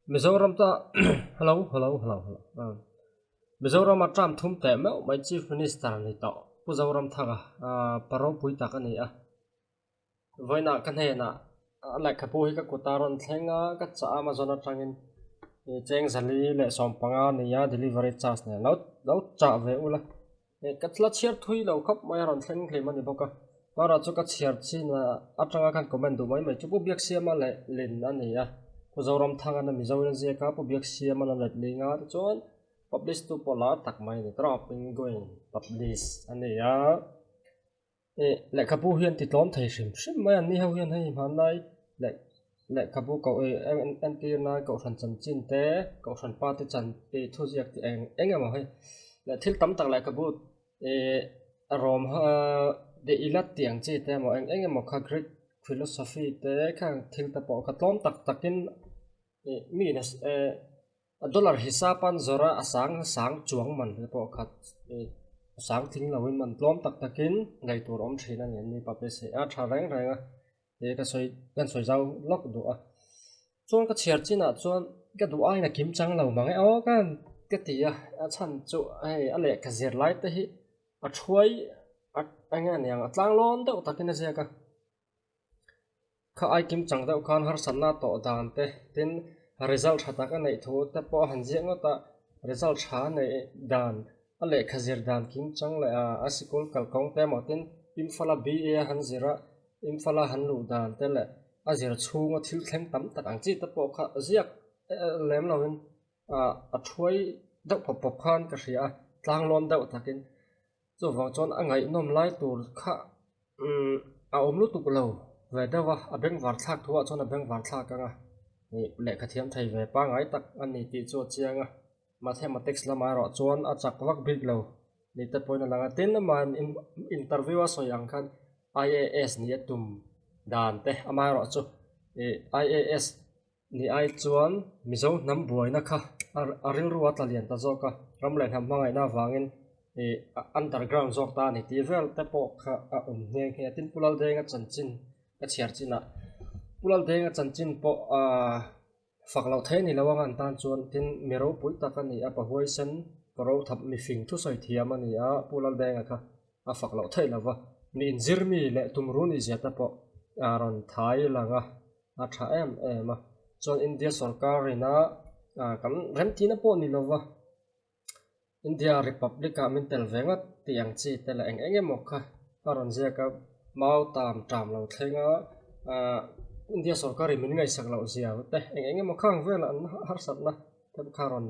Mizoram ta hello. Mizoram atram thum te me my chief minister ni to puzoram thaga paro pui ta ka ni a voina kan he na la khapu hi ka kutaron thenga ka cha amazon atangin cheng zali le sompanga ni ya delivery charge ne lo cha ve ula ka tla chiar thui lo khop mai ron thleng hle mani boka mara chu ka chiar chi na atanga kan comment du mai chu pu biak siama le len ani ya puzoram thanga na mizoram je ka pu biak siama na le linga chon publish to pola tak mai ni dropping going publish ani ya le kapu hian ti tlom thei sim mai an ni ho hian hei man nai le kapu ko anti na ko san chan chin te ko san pa te chan te thu jiak ti eng ma hei le thil tam tak le kapu rom de ilat tiang chi te mo eng mo kha great philosophy te khang thil ta po ka tlom tak takin mi na dollar hisapan zora asang chuang man po khat sang thing lawin man tlom tak takin ngai tur om thina ni pape se a tha reng renga ka soi zau lok du a chuan ka chiar china chuan ka du ai na kim chang lo mangai o kan ka ti a chan chu ai a le ka zir lai te hi a thuai a nga niang a tlang lon deuh takin a zia ka ai kim chang deuh khan har sanna to dan te tin result thata ka nei thu te po han jiang ta result tha nei dan ale khazir dan kim chang le a sikul kal kong te motin imfala ba han zira imfala han lu dan te le a zir chunga thil thleng tam tak ang chi te po kha ziak lem lawin a thuai deuh pop khan ka ria tlang lon deuh takin chu wang chon a ngai nom lai tur kha a om lu tu lo ve dawa a beng war thak thuwa chon a beng war thak anga ni le kha thiam thei ve pa ngai tak ani ti chu chianga mathematics lama ro chon a chak wak big lo ni te point langa tin man interview a soyang khan IAS ni atum dan te ama ro chu IAS ni ai chuan mizo nam buaina kha aril ruwa talian ta zoka ramlen ham mangai na wangin underground zok ta ni ti vel te po kha a nge nge tin pulal denga chanchin ka chiar china pulal denga chanchin po faklo the ni lawangan tan chuan tin mero pui takani a pahuai san paro thap mi fing thu soi thiam ani a pulal denga kha a faklo the lawa ni injirmi le tumru ni zeta po aron thai langa a tha em chon india sarkar ina kam remtina po ni lawa india republic a mental venga tiang chi tela enge mokha aron zia ka mau tam lo thenga india sarkar min ngai sak lo zia te enge mokhang vel an har sat na te kharon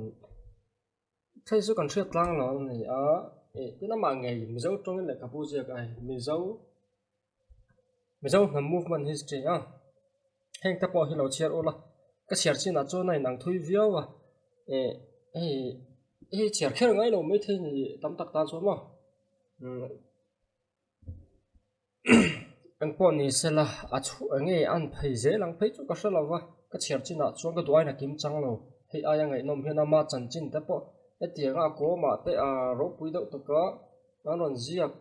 thai su kan thriat tlang lo ni a tina ma ngai mizo tong le kapu zia ka mizo na movement history heng ta po hi lo chiar ola ka chiar china chu nai nang thui viawa chiar kher ngai lo mai the ni tam tak ta chu ma ang po ni sela a chu nge an phei ze lang phei chu ka selawa ka chiar china chuan ka duai na kim chang lo hei aya ngai nom hena ma chan chin te po etianga ko ma te a ro pui deuh to ka anon ziak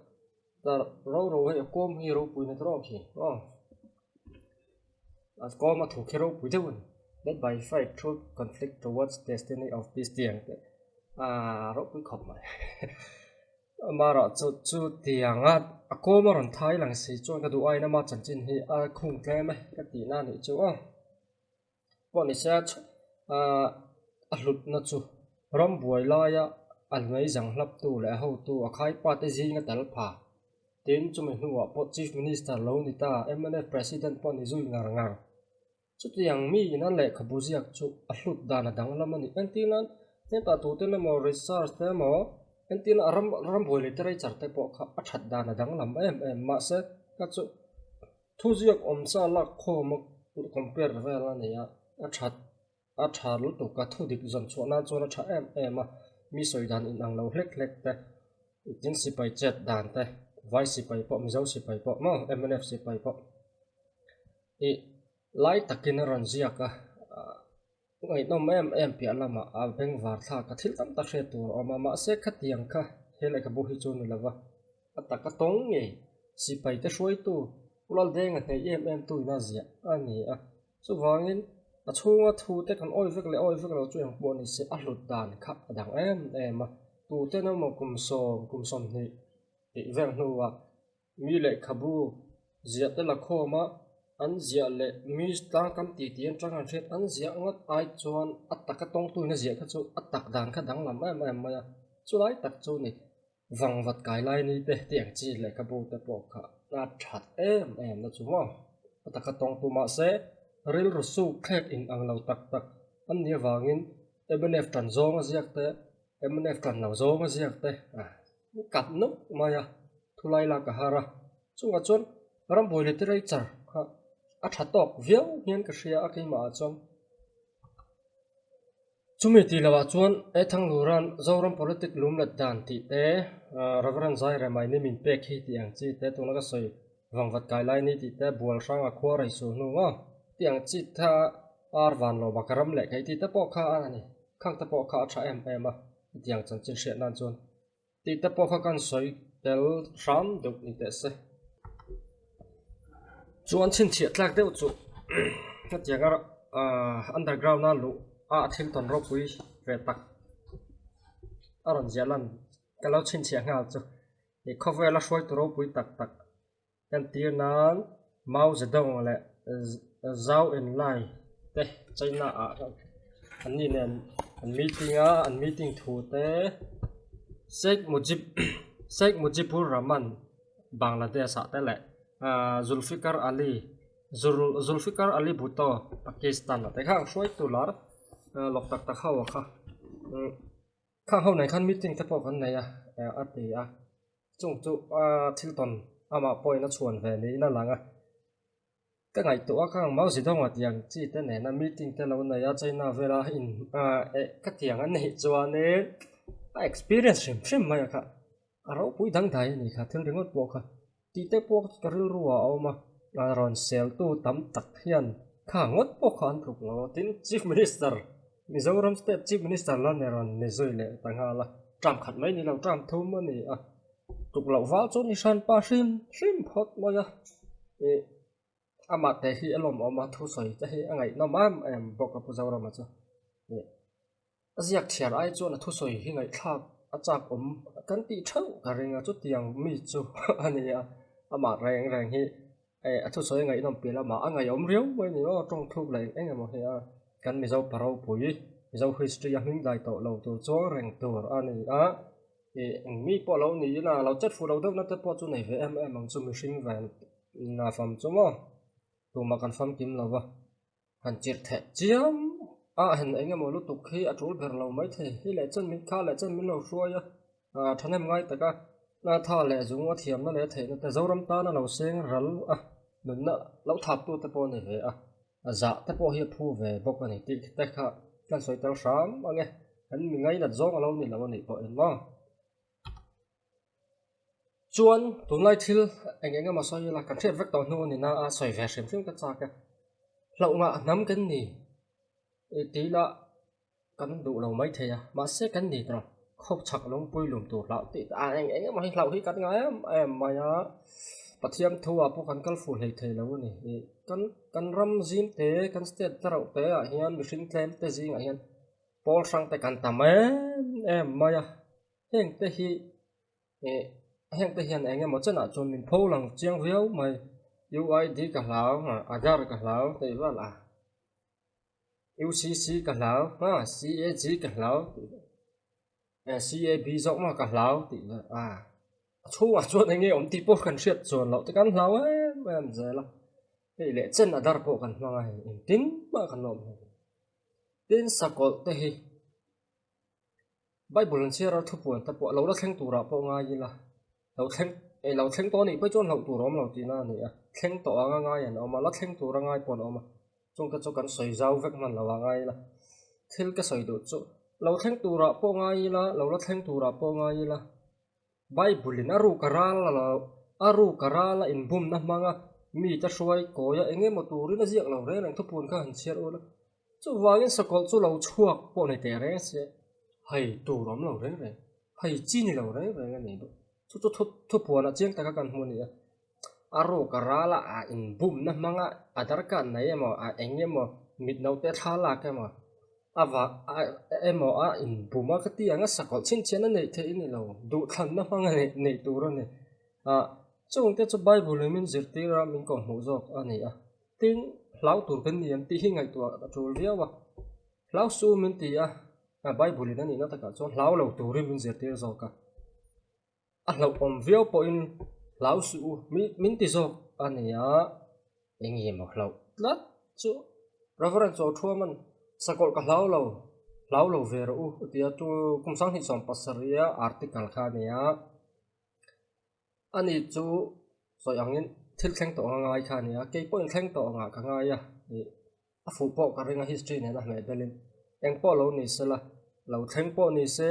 ta ro he kom hi ro pui na tro khi as ko ma thu khero pui deuh led by fight through conflict towards destiny of peace tiang te ro pui khop mai mara chu tianga ko ma ron thai lang si chuan ka du ai na ma chan chin hi a khung tle me ka ti na ni chu po ni sa a hlut na chu ram buai la ya al ngai jang hlap tu le ho tu a khai pa te ji nga tal pha tin chu me hnuwa po chief minister lo ni ta MNF president po ni zui ngar chu tiang mi na le khabu jiak chu a hlut dana dang lamani antilan ne ta tu te le mo research te mo entin ram boi literai charte po kha athat dana dang lam em ma se ka chu thu jiak om sa la kho mo compare vela ne ya athat lu to ka thu dik zon chona chona tha em mi soi dan in ang lo hlek te tin si pai chat dan te vice si pai po mi zo si pai po mo MNF si pai po lai takin ran ziaka ngai no em pia lama a beng war tha ka thil tam ta hre tur oma ma se khatiang kha hele ka bu hi chu ni lawa ata ka tong nge si pai te shuai tu ulal deng a nei em tu na zia ani a chu wangin a chunga thu te kan oi vek le chu yang pon ni se a hlut dan kha dang em a tu te na mo kum som ni e veng nu wa mi le khabu zia te la khoma an zia le mi tang kam ti tian tang an thet an zia ngot ai chuan ataka tong tu na zia kha chu atak dan kha dang lam em ma chu lai tak chu ni vang vat kai lai ni te tiang chi le khabu te po kha na that em na chu mo ataka tong tu ma se ril ru su khet in ang lo tak an ni wangin MNF tran zong a ziak te MNF tran lo zong a ziak te kat nu ma ya thulai la ka hara chunga chon ram boi le te rai char kha a tha tok viau hian ka hria a keima chon chumi ti lawa chuan e thang luran zoram politic lum la dan ti te reverend zai remai ni min pek hi tiang chi te tuna ka soi wangvat kai lai ni ti te bual sang a khwa rai su nu nga tiang chi tha ar van lo bakaram le kai ti te po kha ani khang te po kha tha em a tiang chan chin hriat nan chuan ti te po kha kan soi tel ram duk ni te se chuan chin thiat tlak deuh chu ka tiang ar underground na lu a thil ton ro pui ve tak aron jalan kalau chin chia ngal chu ni cover la shoi to ro pui tak kan tir nan Mao Zedong le Zhao Enlai te China a an ni nen an meeting thu te Sheikh Mujibur Rahman Bangladesh a te le Zulfikar Ali Bhutto Pakistan te khang shoi tu lar lok tak khaw kha khang ho nai khan meeting te po kan nei a ti a chung chu thil ton ama point na chuan ve ni na langa ka ngai to a khang Mao Zedong a tiang chi te ne na meeting te lo na ya China vela in ka tiang an nei chuan ne experience shim mai kha aro pui dang dai ni kha thil ringot po kha ti te po ka ril ruwa oma ron sel tu tam tak hian kha ngot po khan thuk lo tin chief minister Mizoram State Chief Minister lan ne ron ne zoi le tanga la tram khat mai ni lo tram thum ani a tuk lo wal chu ni san pa sim phot mo ya e ama te hi alom oma thu soi te hi angai no mam em boka pu zawra ma chu e aziak thiar ai chu na thu soi hi ngai thak achak kan ti thau ka renga chu tiang mi chu ani a ama reng hi e thu soi ngai nom pila ma angai riu mai ni no tong thuk lai enga mo he a kan mizo parau pui mizo history a hing dai to lo tu cho reng tur ani a e mi po lo ni na lo chat fu lo deuh na te po chu nei ve em ang chu mi hring van na fam chu mo tu ma kan fam kim lo wa han chir the chiam a hen enga mo lu tu khi a tul ber lo mai the hi le chen min kha le chen min lo shuai a thanem ngai ta ka na tha le zung wa thiam na le the na te zoram ta na lo seng ral a nun na lo thap tu te po nei ve a za te po hi phu ve bok ani ti te kha kan soi tel sam ange kan mi ngai na zong alo ni lo ni po en ma chuan tunlai thil engenge ma soi la kan thret vek to nu ni na a soi ve hrim ka cha ka lo nga nam kan ni e ti la kan du lo mai the ya ma se kan ni tro khop chak long pui lum tu la ti a engenge ma hi lo hi kan nga em ma ya pathiam thua po kan kal fu lei thei lo ni kan ram zin te kan state tarau te a hian mihring tlem te zing a hian pol sang te kan tam em ma ya heng te hi heng te hian enge mo chana chon min pho lang chiang viau mai UID ka hlau Aadhaar ka hlau te wala UCC ka hlau CAG ka hlau CAB zong ma ka hlau ti chu chuan enge ti po kan hriat chuan lo te kan hlau em zela hei le chen Aadhaar po kan hmanga hi tin ma kan nom tin sakol te hi Bible an share thu puan ta po lo la thleng tura po nga yi la lo thleng to ni pe chon lo turom lo ti na ni a thleng to anga nga yan oma la thleng tura ngai pon oma chung ka chu kan soi zau vek man lo ngai la thil ka soi du chu lo thleng tura po nga yi la lo la thleng tura po nga yi la Bible in aru karala in bum na manga mi ta hruai ko ya enge mo turin a ziak lo re nang thu pun ka han share ola chu wangin sakol chu lo chuak po nei te re se hei turom lo re hei chi ni lo re nga nei do chu thu puan a chiang ta ka kan hmu ni a aro karala a in bum na manga adar kan na emo a engemo mit no te thala ke mo ava emo a in buma ka ti anga sakol chin chen na nei the in lo du than na manga nei tu ro ne a chung te chu bible min zirti ra min ko mu jok ani a tin lau tur kan ni an ti hi ngai tu a chul ria wa lau su min ti a bible na ni na ta ka chu lau lo tur min zirti zo ka a lau om vio po in lau su min ti zo ani a engi mo lau lat chu reverend cho thua man sakol ka lau lo ve ro ti a tu kum sang hi som pasaria article kha nia ani chu so yangin thil thleng to ngai kha nia ke point thleng to nga ka nga ya ni a fu po ka ringa history ne na me belin eng po lo ni sela lo thleng po ni se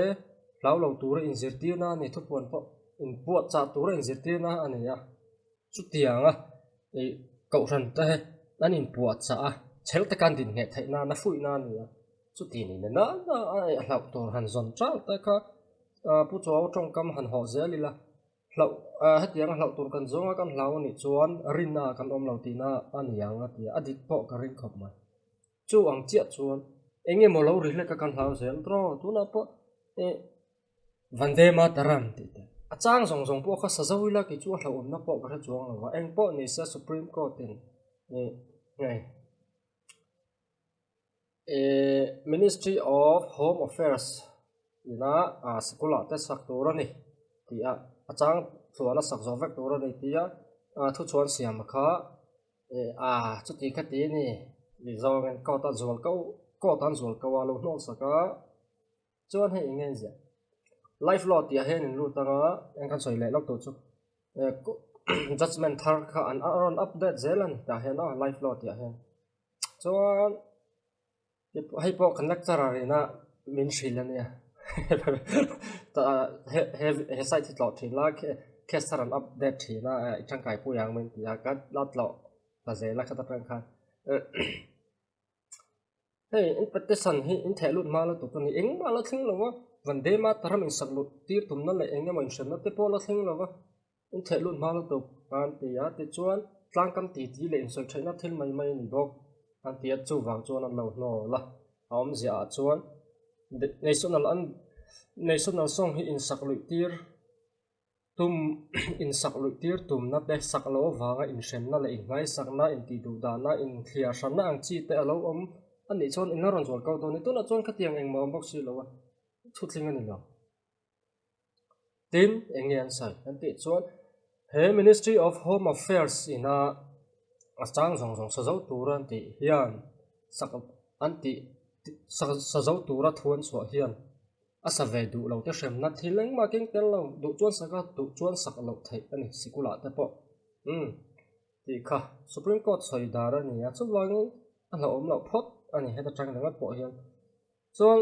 lau lo tur in zirti na ni thu pon po in puat cha tur in zirti na ani ya chu tianga e cậu ran ta he nan in puat cha chel ta kan din nge thai na fui na ni ya chu ti ni na ai lau tur han zon cha ta ka pu cho trong kam han ho zelila lau hết tiếng lau tur kan zonga kan lau ni chuan rinna kan om lau tina ani anga ti adit po ka ring khop mai chu ang chia chuan enge mo lo ri le ka kan lau zel tro tu na po e vande mataram ti a chang zong po kha sajawila ki chu hlau om na po ka chuang lawa eng po ni sa supreme court tin ngai ministry of home affairs ina skula te sak tur ani ti a chang chuan a sak zo vek tur ani ti thu chuan siam kha chu ti kha ti ni li zong en ko ta zol ko tan zol ka wa lo no saka chuan he ingen ja life law ti a hen in lu tanga en kan soi le lok tu chu judgment thar kha an on update zelan ta hen life law ti a hen chuan hay po conductor arena min shilania ta he site it lot thila ke saran update thila chang kai pu yang min ya ka lat lo ta zela kha ta pran kha hey in petition hi in thelut ma lo tu ni eng ma lo thing lo wa vande ma taram in saklut tir tum na le eng ma in shem na te po lo thing lo wa in thelut ma lo tu an ti ya ti chuan tlang kam ti le in soi thaina thil mai ni bok an ti chu wang chuan an lo no la om zia chuan national song hi in saklut tir tum in saklut tir tum na te saklo wanga in shem na le in ngai sakna in ti du da na in thia shan na ang chi te alo om ani chon in ron zol kau to ni to na chon khatiang eng ma bok si lo wa thutling ani lo tin engian sai an ti chon he ministry of home affairs ina achang zong sa zo turan ti hian sak an ti sa zo tura thuan so hian asa ve du lo te shem na thileng ma king tel lo du chuan saka du chuan sak lo thai ani sikula te po ti kha supreme court soi dara ni ya chu wangin an lo om lo phot ani heta tang dang po hian chuan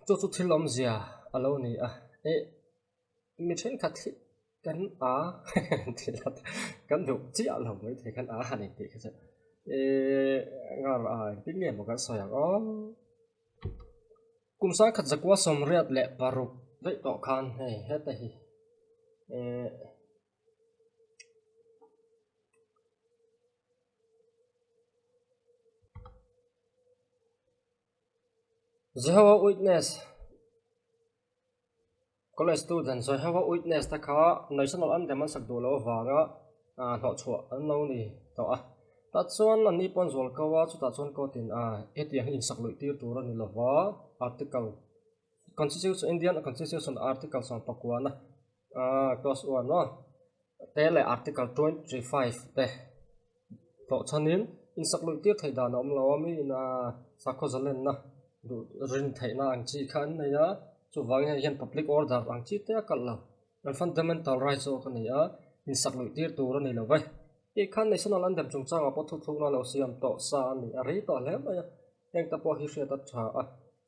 chu thilom zia alo ni mi then khat kan thilat kan du chi alo mai the kan hani ti kha ngar tin nge mo kan soya kumsa khat zakwa somriat le paruk dei to khan heta hi Jehovah Witness college student Jehovah Witness ta kha national anthem an sak do lo wanga no chua an lo ni to ta chuan an ni pon zol kawa chu ta chuan ko tin etiang in sak loi tir tur ani lo wa article constitution Indian constitution article som pakwana clause 1 no te le article 25 te to chanin in sak loi tir thai da nom lo mi na sakho zalen na du rin thai na ang chi khan na ya chu wang hian public order ang chi te kal lo fundamental rights o kan ya in sak loi tir tur ani lo vai e khan national anthem chung chang apo thu na lo siam to sa ni ari to le ma eng ta po hi hria ta tha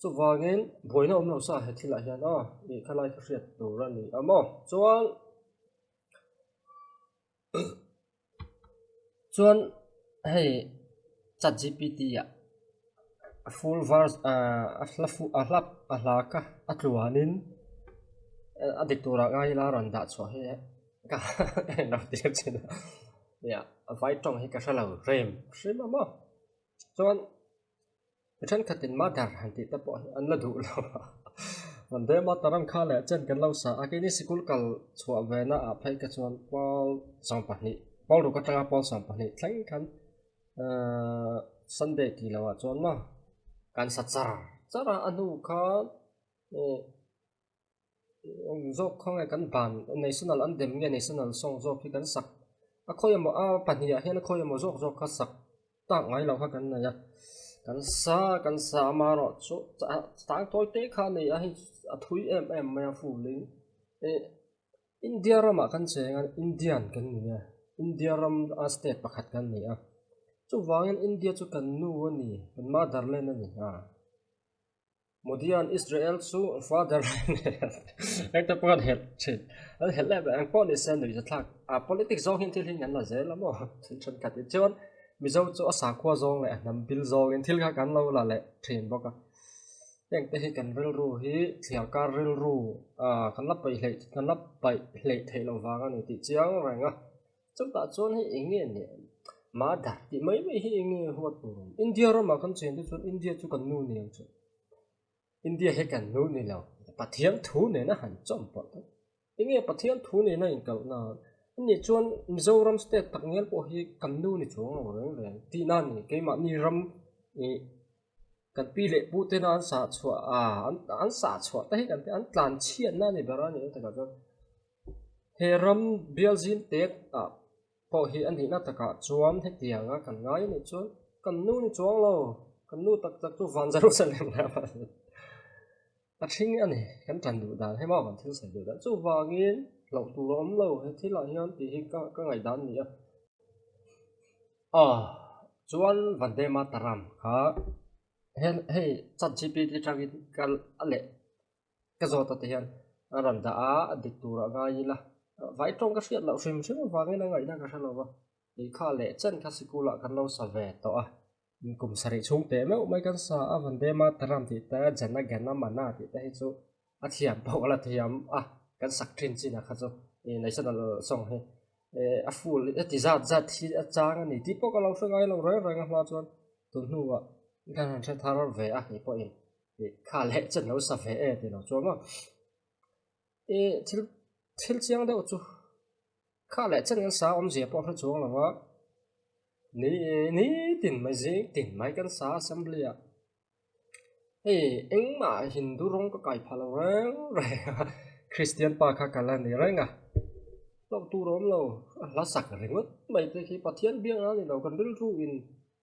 chu wangin boina om lo sa he thila hian e khalai ka hriat tur ani amo chuan hei chat gpt ya full verse ahlaka atluanin adiktura ngai la ran da chwa he cả đầu tiên chứ ya vai trong hi ka shala rem sim mà chọn chân khát tin mà dar han ti ta po an la du loวันเดมาตารัมข้าแหละเช่นกันเราสาอากินี่สกุลกัลชัวเวน่าอภัยกันชวนปอลสองปนิปอลรู้ก็ตั้งปอลสองปนิทั้งกันสันเดย์กี่แล้วชวนมาการสัจจาระอนุข้าโจกข้างไอ้กันบานในส่วนนั้นเดมเงี้ยในส่วนนั้นส่งโจกที่กันสักคอยมาปนิยาเห็นคอยมาโจกข้าสักตั้งไงเราข้ากันนะจ๊ะกันสามาหรอชุดตั้งตัวเตะข้านี่ไอ้ทุยมาฟูลิงอินเดียรามากันเชียงอินเดียนกันเนี่ยอินเดียรามสเตทประคัดกันเนี่ยจู่วางอินเดียจู่กันนู่นนี่เป็นมาดาร์เลนนี่โมดีอันอิสราเอลจู่ฟาดาร์เลนเอ็กต์ปกันเห็ดชิดแล้วเห็ดแล้วแบบพอลิเซนดูจะทักpolitics จงหินที่หินยันละเจแล้วมั้งฉันกัดเจ้ามิจะจู่สาขวาจงเลยนำบิลจงหินที่ข้ากันเราละเลยเทรนบอกยังแต่ให้กันเรื่องรู้ที่เสียการเรื่องรู้กันรับไปเลยกันรับไปเลยเทเราวางกันนี่ติเจียงอะไรงั้นจุดตัดส่วนให้เองเนี่ยมาดัดที่ไม่ให้เองหัวตัวอินเดียเรามากันเช่นที่ส่วนอินเดียจุกันนู่นนี่จุดอินเดียให้กันนู่นนี่แล้วประเทศทูเนี่ยนะหันจอมปอดเองประเทศทูเนี่ยนะอิงเก่านะนี่ส่วนมิโซรัมสเตทตั้งเงี้ยพอให้กันนู่นนี่ช่วงเราเรื่องที่นั่นนี่แกมานี่รัมนี่กันปีเล็บพูดที่นั่นสาชัวอันสาชัวแต่ให้กันที่อันกลั่นเชียนนั่นนี่แบบนั้นนี่แต่ก็เฮรัมเบลจิมเตะพอเห็นอันนี้น่าตะกะจวนให้เตียงกันง่ายนี่จวนกันนู่นนี่จวงเรากันนู่นตักตัววันจะรู้สึกยังไงบ้างแต่ทิ้งอันนี้กันจันดูได้ให้มากกว่าที่ใส่ดูได้จู่วางเงินเราตัวล้มเราที่เราเห็นที่ก็ไงดันนี่จวนวันเดมาตรามค่ะให้จัดจีพีที่จะกินกันอะไรก็จะตัดเห็นรันดาดิตัวง่ายละไว้ตรงก็เสียเราฟิล์มใช่ไหมวางเงินง่ายนะก็ใช่เราว่าอีข้าเละเช่นคาสิกุละกันเราสเวตต่อกลุ่มสริชงเตะไม่กันสาวันเดมาตรามที่แต่จันนักแกนน้ำมันน่าที่แต่ให้จู่อาทิยมบอกละทิยมกันสักทรินสินะครับจู่ในส่วนเราส่งให้ฟูลที่จัดที่จ้างนี่ที่พวกเราฝึกไงเราเรื่องมาจนตุนหัวกันใช้ทารเวะนี่พอเองข้าเละจันเราสเวะที่เราจวนว่าทิลเชียงเดียวจู่ข้าเละจันกันสาเสียพอเขาจวงเราว่านี่ติ่นไม่จริงติ่นไม่กันสาสัมเลียเอ็งมาฮินดูร้องก็ไก่พาเราเรื่องคริสเตียนปาข้ากันแล้วนี่เรื่องเราตูร้อมเราละสักเรื่องว่าไม่ได้คิดปะเทียนเบี้ยนะนี่เรากันเรื่องรู้อิน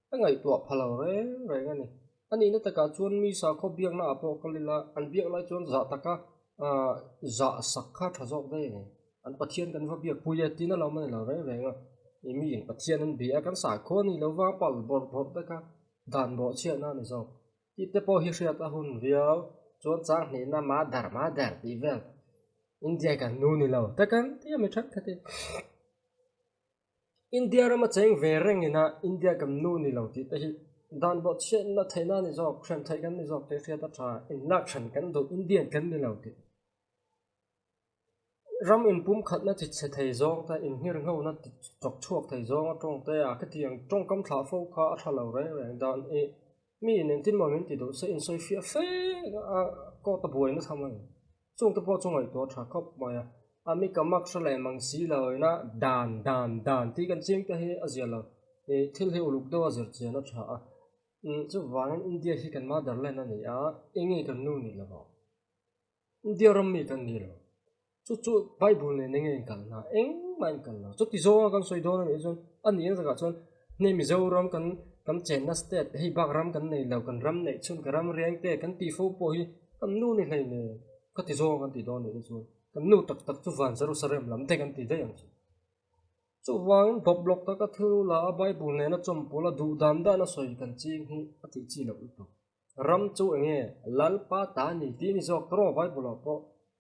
ตั้งไงตัวพาเราเรื่องนี่อันนี้นั่นแต่การชวนมีสาขาเบี้ยนะพอกันเลยละอันเบี้ยละชวนจะตะกะจะสักข้าทะจอกได้เนี่ยอันปะเทียนกันว่าเบี้ยปุยตีนั่นเราไม่เราเรื่องมีอย่างปะเทียนนั้นเบี้ยกันสาขานี่เราว่าปอลบอลตะกะด่านบ่อเชียนั่นนี่จอกที่แต่พอเฮียตาหุ่นเดียวชวนจ้างนี่นะมาดาร์ดีเวลอินเดียกันนู่นนี่เราแต่กันที่ไม่ชัดแค่อินเดียเรามาเจงเวรงนี่นะอินเดียกันนู่นนี่เราที่แต่ด่านบ่อเชียนั่นไทยนั่นนี่จอกฉันไทยกันนี่จอกแต่เสียตัดชาอินนักฉันกันดูอินเดียกันนี่เราที่รำอินปุ่มขัดนั่นติดเสถียรจงแต่อินเฮียร์เงานั่นติดจอกช่วงไทยจงตรงแต่ก็ที่ยังตรงกำถาฟูข้าอัฐเราเรื่องด่านมีหนึ่งที่มันติดดูเสียอินโซเฟียเฟ่ก็ตะบวยนั่นทำไมช่วงตะพอช่วงไอ้ตัวชักเข้ามามีกำมักสลายมังสีเลยนะด่านที่กันจริงแต่ให้อาเซียนเราที่ให้อุลุกตัวอาเซียนเจนะช้าจู่วันอินเดียที่กันมาดัลเลนนั่นนี่เองกันนู่นนี่ละบ่อินเดียรำมีกันนี่ละจู่ไบเบิลเนี่ยเองกันนะเองไม่กันละจู่ที่โจกันสวยโดนนี่จนอันนี้นั่นก็จนเนี่ยมิโซรัมกันเจนนัสเตทให้บักรัมกันนี่เรากันรัมเนี่ยชนกันรัมเรียงเตะกันตีฟูปอยกันนู่นนี่เลยเนี่ยก็ที่โจกันตีโดนนี่จนกันนู่นตักจู่วันจะรู้สเริ่มลำเตะกันตีได้ยังจู่วันบบล็อกตะก็ถือละไบเบิลเนี่ยนะจอมพละดูดันด้านสวยกันจริงที่อธิจีเราอุตรัมจู่เงี้ยลัลปาตานี่ที่นี่จอกตรอไบเบิลอ่ะพอ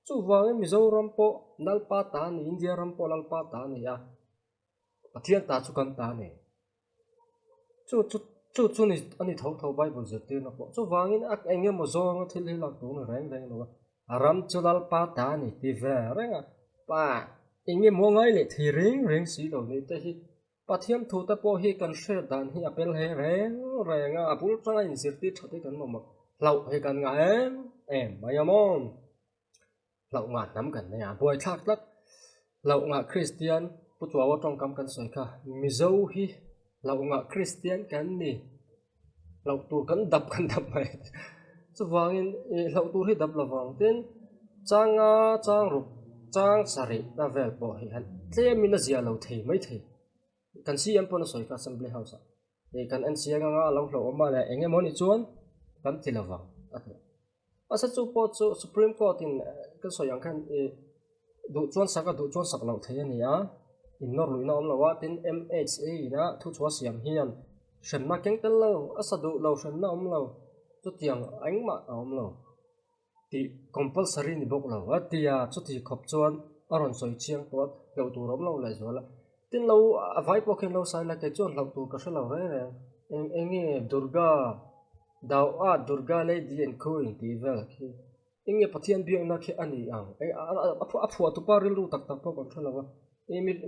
จู่วันมิโซรัมพอลัลปาตานี่อินเดียรัมพอลัลปาตานี่ปะเทียนตาจุกันตานี่จู่นี่อันนี้เท่าไบเบิลจะตีนะพอจู่วันนี้เองเนี่ยมาโซ่กันที่หลักตัวนี่แรงเลยว่ารัมจู่ลัลปาตานี่ที่เวรงป้า inge mo ngai le thi ring si lo ni te hi pathiam thu ta po hi kan share dan hi apel he renga apul tanga in sirti thati kan mo lau he kan nga em mayamon lau nga nam kan ne ya boy thak lat lau nga Christian putwa wa tong kam kan soi kha mizo hi lau nga Christian kan ni lau tu kan dap mai chu wangin lau tu hi dap lawang ten chang ru chang sari na vel po hi han tle mina zia lo thei mai thei kan si am pon soi ka assembly house e kan an sia nga lo hlo ma la enge moni chuan kan tilawang asa chu po chu supreme court in kan soyang khan e du chuan sak lo thei ani a in nor luina om lawa tin MHA na thu chua siam hian shen ma keng tel lo asa du lo shen na om lo chu tiang ang ma om lo ti compulsory ni bok lo atia chu ti khop chuan aron soi chiang pot lo tu rom lo la zola tin lo avai poken lo sai la ke chuan lo tu ka shalo re enge durga le dien kuin ti vel ki inge pathian biang na khe ani ang apu tu paril ru tak po kon thalawa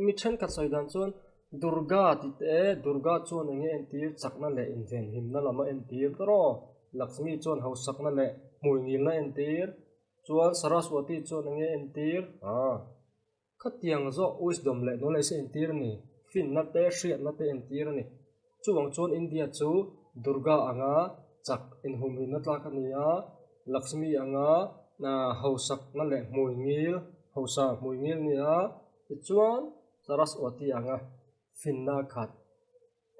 mi then ka soi dan chuan durga chuan enge entir chakna le inven himna lama entir tro lakshmi chuan ho sakna le muingil na entir chuan saraswati chuan enge entir khatiang zo wisdom le no le se entir ni fin na te shriat na te entir ni chuang chuan india chu durga anga chak in humhin na tlak ania lakshmi anga na hausak na le muingil nia chuan saraswati anga finna khat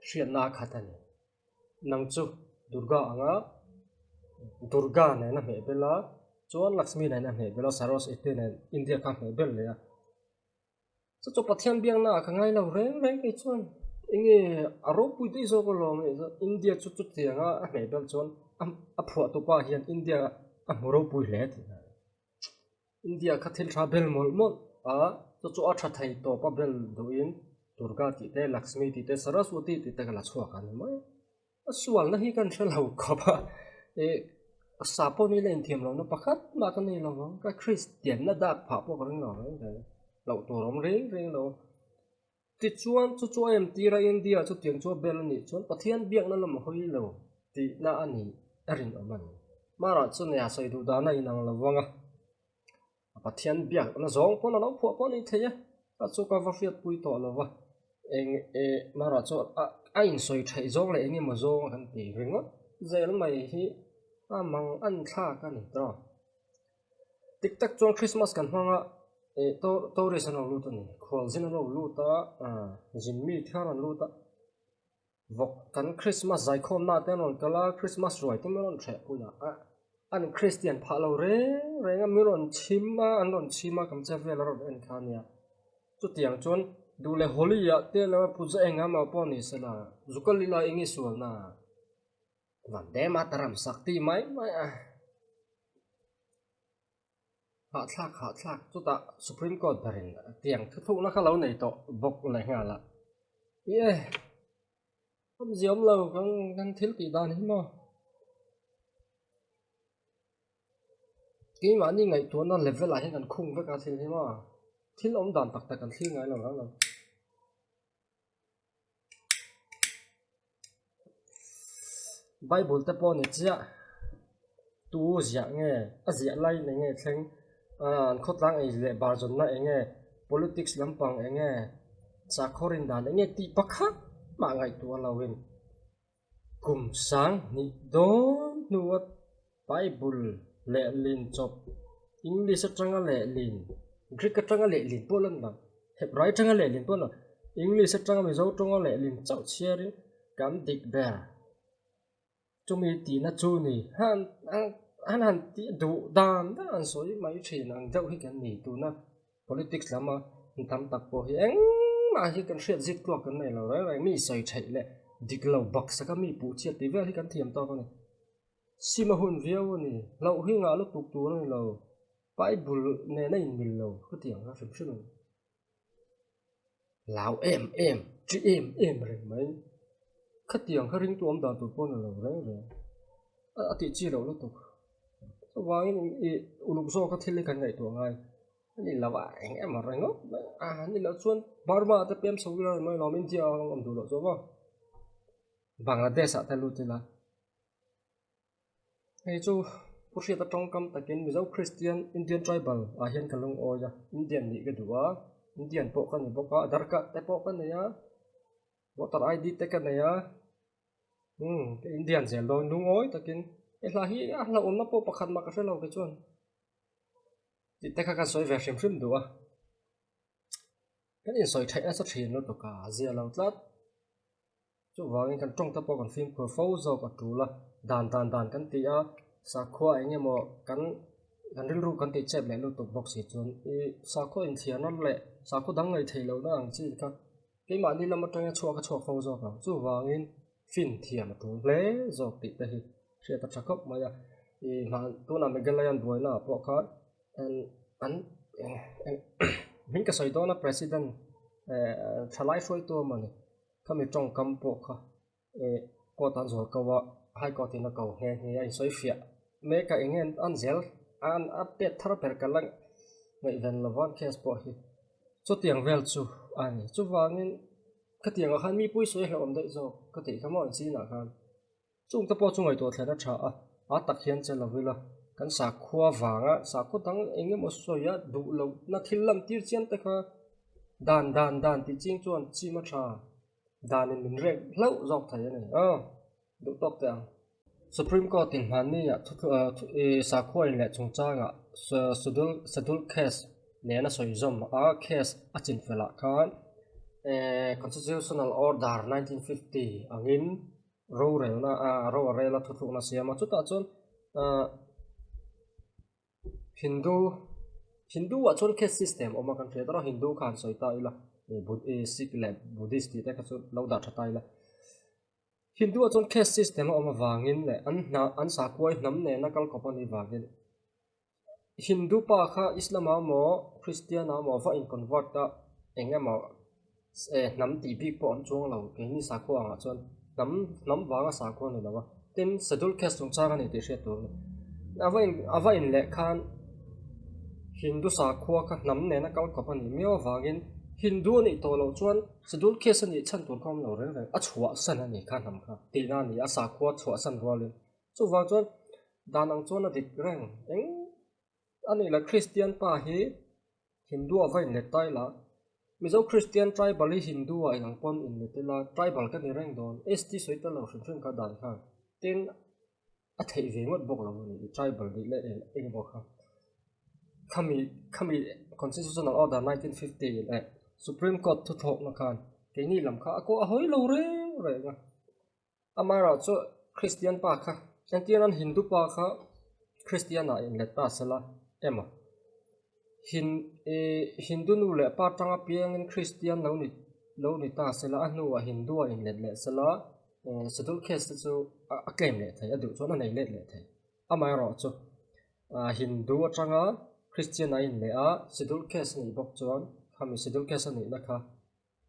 shriatna khat ani nang chu durga ne na me bela chuan lakshmi ne na me bela saraswati ne india ka me bel le chu pathian biang na ka ngai lo reng ke chuan inge aro pui ti zo ko lo me india chu tianga a me bel chuan a phua tu pa hian india a moro pui le ti india kha thil tha bel mol chu a tha thai to pa bel do in durga ti te lakshmi ti te saraswati ti te kala chhuak an mai aswal na hi kan thelo khapa e sapo ni len thiam lo na pakhat ma kan ni lo ka christian na da pha po kan lo lo to rom reng lo ti chuan chu em tira india chu tiang chu bel ni chuan pathian biak na lam hoi lo ti na ani arin aman mara chu ne a soi du da na inang lawanga pathian biak na zong pon lo pho pon ni theya a chu ka va fiat pui to lawa mara chu a in soi thai zong le ngi ma zong kan ti ringo zel mai hi amang an tha ka ni tro tik tak chuan christmas kan hanga to reason lo tu ni khol jin lo lu ta jin mi thar an lu ta vok kan christmas zai khom na ten on kala christmas roi tu meron the puna an christian pha lo renga miron chima an ron chima kam cha vel ron en khania chu tiang chon du le holy ya te la puja enga ma po ni sala zukalila ingi sual na van de mataram sakti mai ha thlak chu ta supreme court barin tiang thu na kha lo nei to bok le nga la ye om ziom lo kan thil ti dan hi mo ki ma ni ngai to na level a hin kan khung ve ka thil hi mo thil om dan tak kan thil ngai lo bible te po ni chia tu zia nge a zia lai ne nge thleng an khotlang ei le barzon na enge politics lampang enge chakhorin dan enge ti pakha ma ngai tu lawin kum sang ni don nuat bible le lin chop english atanga le lin greek atanga le lin polan ba hebrai atanga le lin polan english atanga me zo tonga le lin chau chiari kam dik ber chumi ti na chu ni han ti du dan an soi mai thin ang deuh hi kan ni tu na politics lama tam tak po hi eng ma hi kan hriat zik tuak kan nei lo rai mi soi thai le diklo bak saka mi pu chia ti vel hi kan thiam to kan sima hun viau ni lo hi nga lo tuk tu ni lo bible ne na in mil lo khu tiang na phim phim lao em chi em ren mai khatiang kharing tu am da tu pon lo rai ati chi lo tuk wangin uluk zo ka thil kan ngai to ngai ni la wa em mà rồi ngốc ni la chuan Burma ta pem so la noi lo min dia om du lo zo ba Bangladesh ta lu ti la hei chu pushia ta tong kam takin mizo Christian Indian tribal a hian kalung oya Indian ni ga duwa Indian po kan ni boka Aadhaar card te po kan ya voter ID te kan ya cái Indian zel do nung oi takin e la hi a la om na po pakhat ma ka hre lo ke chuan ti te kha kan soi ve hrim hrim duwa kan in soi thai a sa thin no to ka zia lo tlat chu wangin kan tong ta po kan film ko fo zo ka tu la dan kan ti a sa khwa enge mo kan ril ru kan ti chep le lu to box hi chun e sa kho in thian on le sa kho dang ngai thei lo na ang chi ka ke ma ni lam atang chua ka chua fo zo ka chu wangin fin thiam tu le zo ti ta hi se ta chakop ma ya e ma tu na me galayan boy na po ka an min ka soi to na president thalai soi to ma ni kami trong kam po ka e ko tan zo ka wa hai ko tin na ko he he ai soi fia me ka ingen an zel an update thar per ka lang ngai ven lawan case po hi chu tiang vel chu ani chu wangin ka tiang a khan mi pui soi hlom dei zo ka ti ka mon chi na khan chung ta po chung ai to thla tha a tak hian che lo vila kan sa khua wanga sa khu tang enge mo soya du lo na thilam tir chian ta kha dan ti ching chuan chi ma tha dan in min rek hlau zok thai ani du tok tang Supreme Court in Mani sa khua in le chung changa sadul case ne na soi zom a case a chin fela khan Constitutional Order 1950 angin ro re na ro re la thu na siama chu ta chon Hindu wa chon case system oma kan thre tara Hindu khan soi ta ila Sikh le Buddhist ti ta ka chu lo da thata ila Hindu wa chon case system oma wangin le an sa koi nam ne na kal kopani wangin Hindu pa kha Islam mo Christian mo fa in convert ta enga mo nam ti bi po an chung lo ke ni sa ko anga chon nam wanga sa ko ni lawa tin schedule case chung changa ni ti hre tur ava in le khan Hindu sa khua ka nam ne na kal kopani mio wangin Hindu ni to lo chuan schedule case ni chan tur kom lo re a chhuwa san ani khan ham kha ti na ni a sa khua chhuwa san rolin chu wang chuan danang chuan a dik reng eng ani la Christian pa hi Hindu ava in le tai la mizo Christian tribal hi Hindu a ang pon in le la tribal ka ni reng don ST soita lo hrim ka dan kha tin a thei ve ngot bok lo ni tribal ni le eng bok kha khami Constitutional Order 1950 le Supreme Court thu thok na khan ke ni lam kha ko a hoi lo re nga amara cho Christian pa kha Santian Hindu pa kha Christian a in le ta sala ema Hindu nu le pa tanga piang in Christian lo ni ta sala anu a Hindu a in le sala schedule case chu a claim le thai adu chona nei le thai amara cho Hindu atanga Christian a in le a schedule case ni bok chuan khami schedule case ni na kha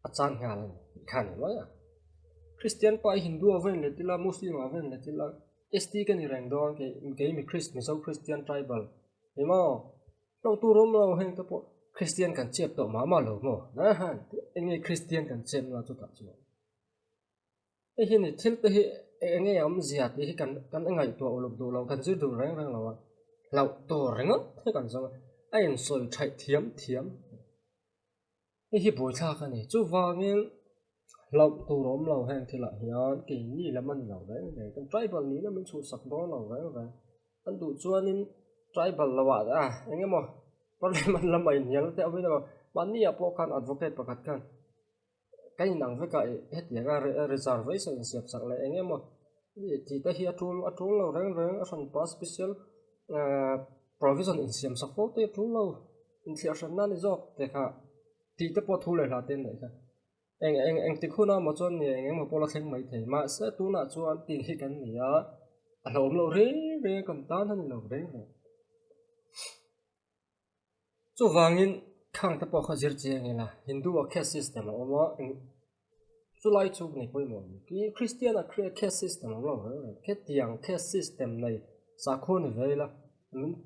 achan nga la khan lo ya Christian pa Hindu aven le tila Muslim aven le tila ST ka ni rang don ke mi so Christian tribal emo lo tu rom lo heng ta po Christian kan chep to ma lo mo na han enge Christian kan chep na chu ta chu e hi ni thil te hi enge am zia ti hi kan ngai to uluk du lo kan zir du rang lo lo to rang he kan zo ai en soi thai thiam e hi boi tha ka ni chu wangin lo tu rom lo heng thila hian ki ni la man lo ve kan tribal ni na min chu sak do lo ve an du chuanin tribal lawa enge mo parliament lamai nial te avina mani apo khan advocate pakhat kan kai nang ve ka het ya reservation siap sak le enge mo ti ta hi atul lo reng a san pas special provision in siam sak te atul lo in sia san na ni jok te kha ti te po thu le la ten le kha eng ti khuna mo chon ni enge mo pola theng mai the ma se tu na chuan ti hi kan ni a alom lo re kam tan han lo re chu wangin khang ta po kha zir cheng la Hindu a caste system oma chu lai chu ni poi mo ki Christian a create caste system lo ke tiang caste system nei sa khon ve la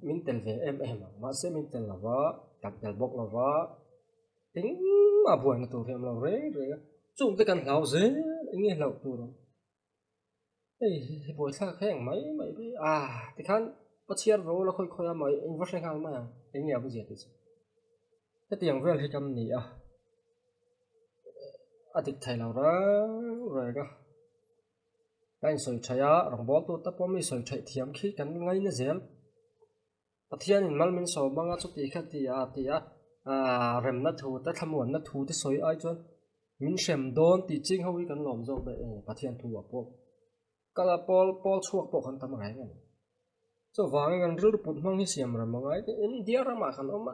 min tel ve ma se min tel la wa tập tập bốc là vợ tính mà buồn là tụi em là rế rồi chung cái căn lão dế nghe lậu tụi rồi ấy buổi sáng khen mấy mấy cái thì khán bắt chia rồi là khôi khôi mấy anh vắt sang hàng mà anh nghe cái gì thì cái tiếng về thì cầm nhỉ thì thầy nào đó rồi cơ anh soi chạy rong bol tu tập mi soi chạy thiam khi kan ngay na zel pathian in mal min so banga chu ti kha ti rem na thu ta thamuan na thu te soi ai chon min shem don ti ching howi kan lom zo be pathian thu a po kala pol chuak po kan tam rai ngan so wang ngan ril put mang hi siam ram mangai in dia rama kan oma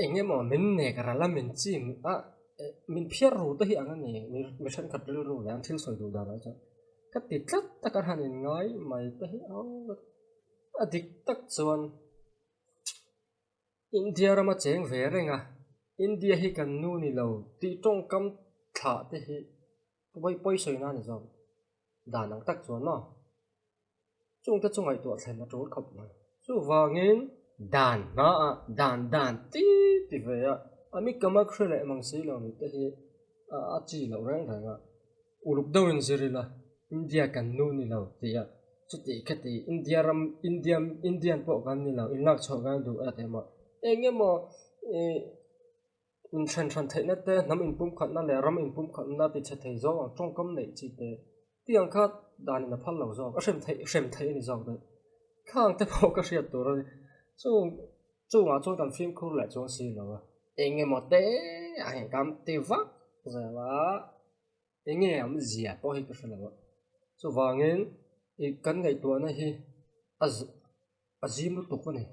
enge mo min ne karala min chim min phiar ru ta hi anga ni mi san khat ril ru lan thil soi du da ra cha ka ti tlat ta kan hanin ngai mai ta hi adik tak chuan India rama cheng ve renga India hi kan nu ni lo ti tong kam tha te hi poi soi na ni zo da nang tak chuan no chung ta chung ai to thlen na tol khop ma chu wangin dan ti ve ami kama khrele mang si lo ni te hi chi lo rang thanga uluk dawin zirila India kan nu ni lo ti chu ti khati Indian po kan ni lo in lak chho gan du ate ma enge mo in than thei na te nam in pum khat na le ram in pum khat na ti che thei zo tong kam nei chi te tiang khat dan na phal lo zo a shem thei ni zo de khang te po ka riat to ro chu kan film khu la chong si lo enge mo te ai kam ti va za la enge am zia po hi ka shla so wangin kan ngai to na hi azim tu ko ne